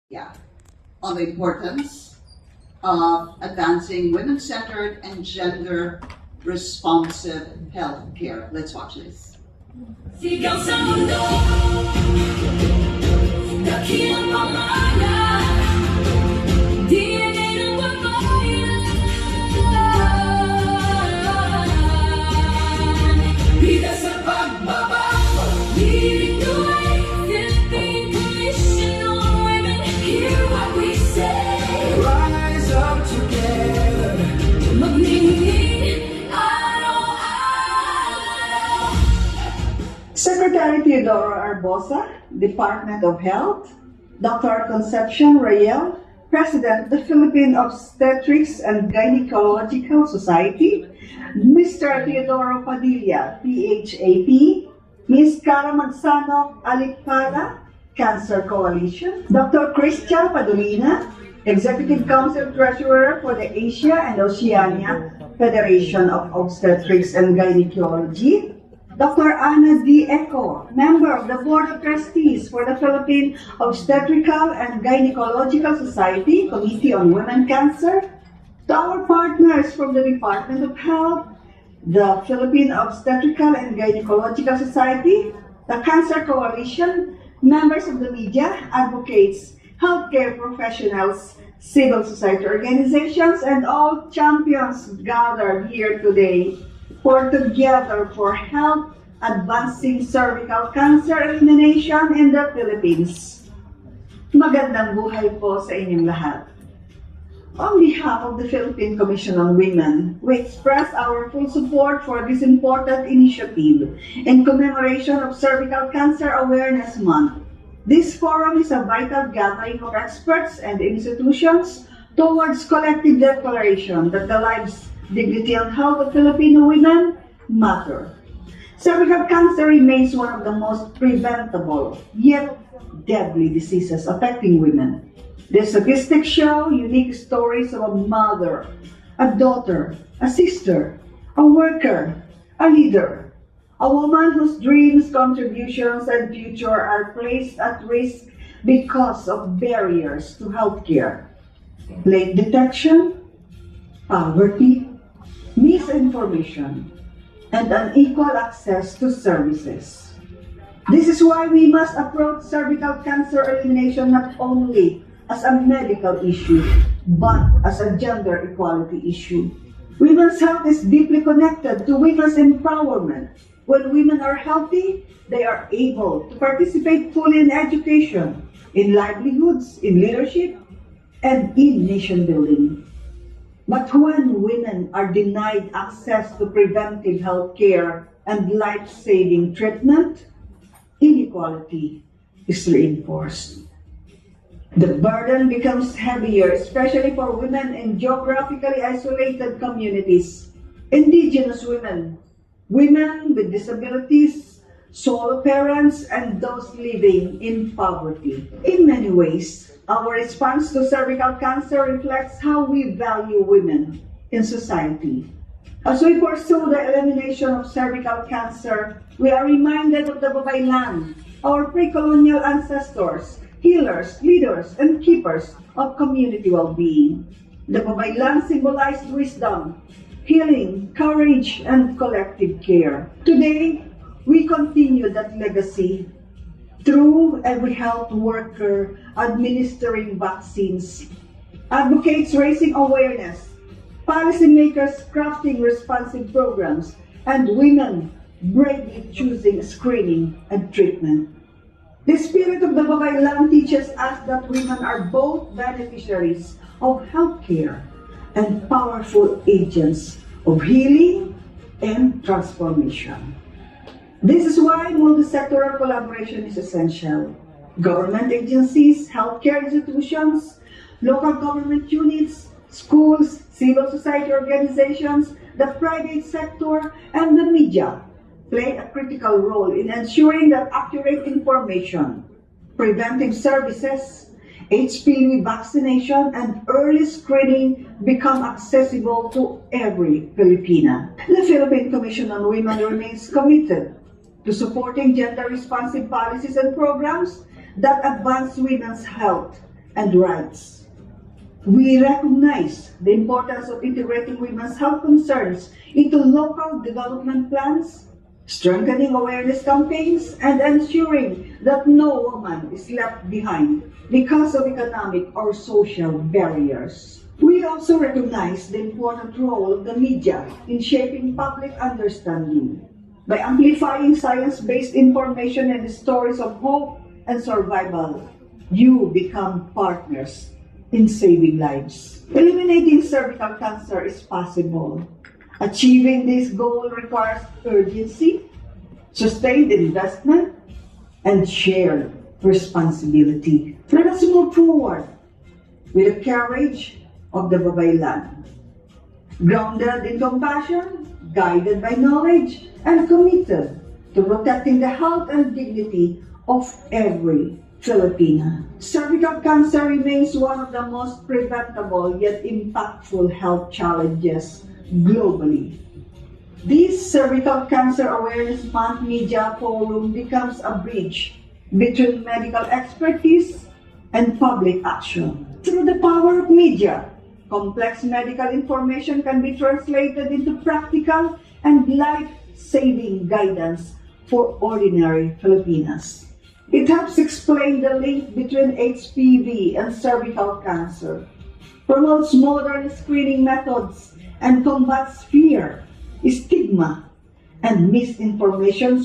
Yeah, on the importance of advancing women-centered and gender-responsive healthcare. Let's watch this. Sigaw sa mundo, dakilang pamana, DNA ng babayan, bida sa pagbabago, Pinoy, Philippine Commission on Women, hear what we say. Rise up together, magningning araw-araw. Secretary Teodoro Arbosa, Department of Health, Dr. Concepcion Rayel, President of the Philippine Obstetrics and Gynecological Society, Mr. Teodoro Padilla, PHAP, Ms. Cara Magsano Alipala, Cancer Coalition, Dr. Christian Padolina, Executive Council Treasurer for the Asia and Oceania Federation of Obstetrics and Gynecology, Dr. Ana D. Eco, member of the Board of Trustees for the Philippine Obstetrical and Gynecological Society, Committee on Women Cancer, to our partners from the Department of Health, the Philippine Obstetrical and Gynecological Society, the Cancer Coalition, members of the media, advocates, healthcare professionals, civil society organizations, and all champions gathered here today for Together for Health, Advancing Cervical Cancer Elimination in the Philippines. Magandang buhay po sa inyong lahat. On behalf of the Philippine Commission on Women, we express our full support for this important initiative in commemoration of Cervical Cancer Awareness Month. This forum is a vital gathering of experts and institutions towards collective declaration that the lives, dignity, and health of Filipino women matter. Cervical cancer remains one of the most preventable, yet deadly diseases affecting women. The statistics show unique stories of a mother, a daughter, a sister, a worker, a leader, a woman whose dreams, contributions, and future are placed at risk because of barriers to healthcare, late detection, poverty, misinformation, and unequal access to services. This is why we must approach cervical cancer elimination not only as a medical issue, but as a gender equality issue. Women's health is deeply connected to women's empowerment. When women are healthy, they are able to participate fully in education, in livelihoods, in leadership, and in nation building. But when women are denied access to preventive health care and life-saving treatment, inequality is reinforced. The burden becomes heavier, especially for women in geographically isolated communities, indigenous women, women with disabilities, solo parents, and those living in poverty. In many ways, our response to cervical cancer reflects how we value women in society. As we pursue the elimination of cervical cancer, we are reminded of the Babaylan, our pre-colonial ancestors, healers, leaders, and keepers of community well-being. The Babaylan symbolized wisdom, healing, courage, and collective care. Today, we continue that legacy through every health worker administering vaccines, advocates raising awareness, policymakers crafting responsive programs, and women bravely choosing screening and treatment. The spirit of the Babaylan teaches us that women are both beneficiaries of healthcare and powerful agents of healing and transformation. This is why multi-sectoral collaboration is essential. Government agencies, healthcare institutions, local government units, schools, civil society organizations, the private sector, and the media play a critical role in ensuring that accurate information, preventive services, HPV vaccination, and early screening become accessible to every Filipina. The Philippine Commission on Women remains committed to supporting gender-responsive policies and programs that advance women's health and rights. We recognize the importance of integrating women's health concerns into local development plans, strengthening awareness campaigns, and ensuring that no woman is left behind because of economic or social barriers. We also recognize the important role of the media in shaping public understanding. By amplifying science-based information and stories of hope and survival, you become partners in saving lives. Eliminating cervical cancer is possible. Achieving this goal requires urgency, sustained investment, and shared responsibility. Let us move forward with the courage of the Babaylan, grounded in compassion, guided by knowledge, and committed to protecting the health and dignity of every Filipina. Cervical cancer remains one of the most preventable yet impactful health challenges globally. This Cervical Cancer Awareness Month Media Forum becomes a bridge between medical expertise and public action. Through the power of media, complex medical information can be translated into practical and life-saving guidance for ordinary Filipinas. It helps explain the link between HPV and cervical cancer, promotes modern screening methods, and combats fear, stigma, and misinformation